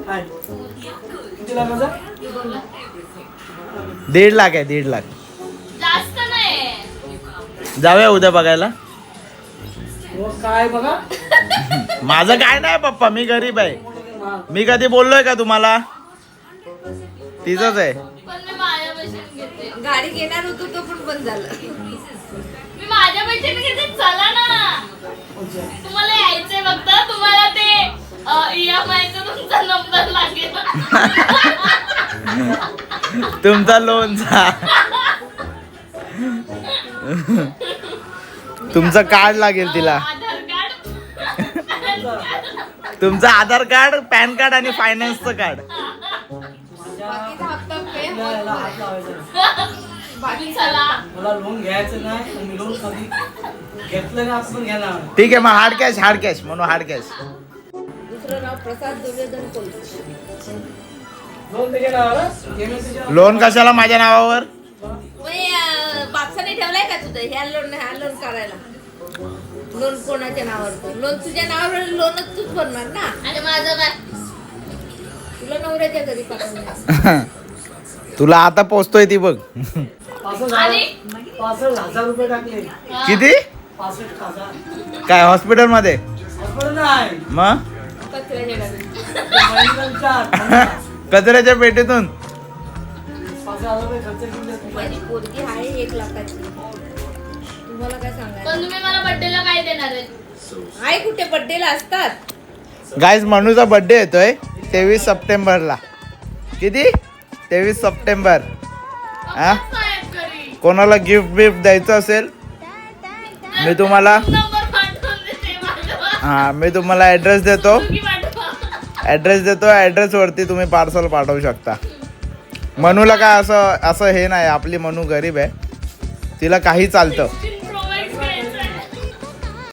किती लाखाचा? 1.5 लाख आहे, 1.5 लाख. जास्त नाही. जाऊया उद्या बघायला. काय बघा, माझं काय नाही पप्पा, मी गरीब आहे. मी कधी बोललोय का तुम्हाला? तिचंच आहे. पण मी माझ्या पैशाने घेते. गाडी घेणार होतो तो पण बंद झालं. मी माझ्या पैशाने घेते. चला ना, तुम्हाला यायचंय फक्त. तुम्हाला ते EMI चा तुमचा नंबर लागेल. तुमचा लोनचा तुमचं कार्ड लागेल तिला. आधार कार्ड. तुमचं आधार कार्ड, पॅन कार्ड आणि फायनान्सचं कार्ड. बाकीचा हप्ता पे याला हात लावायचा नाही. बाकी चला. मला लोन घ्यायचं नाही, पण मी लोन कधी घेतलं ना आपण घेणार. ठीक आहे, मग हार्ड कॅश, हार्ड कॅश म्हणून हार्ड कॅश. दुसरं नाव प्रसाद दुर्योधन कोल्हे. लोन त्याच्या नावावर पेमेंट लोन कशाला माझ्या नावावर? बापसाने ठेवलाय का तुझं ह्या लोन करायला? लोन कोणाच्या नावावर? लोन तुझ्या नावावर, लोनच तूच भरणार ना. आणि माझं काय? तुला नवऱ्याच्या घरी पाठवणार. तुला आता पोचतोय ती बघ. 65,000 रुपये टाकले. किती? 65,000. काय हॉस्पिटल मध्ये? आपण नाही, मग कचऱ्याच्या घरी. महिन्याचा कचऱ्याच्या पेटीतून 5,000 रुपये खर्च केले. माझी पोरगी आहे 1 लाखाची. तुम्हाला काय सांगायचं? पण तुम्ही मला बर्थडेला काय देणार आहे? आहे कुठे बर्थडेला असतात. गाईज, मनूचा बर्थडे येतोय 23 सप्टेंबरला. किती? 23 सप्टेंबर. हा? साहेब घरी. कोणाला गिफ्ट बिफ्ट द्यायचं असेल मी तुम्हाला नंबर पाठवून देते माझा. मी तुम्हाला ऍड्रेस देतो. मुलगी पाठवा. ऍड्रेस वरती तुम्ही पार्सल पाठवू शकता. मनूला काय असं हे नाही, आपली मनू गरीब आहे, तिला काही चालतं.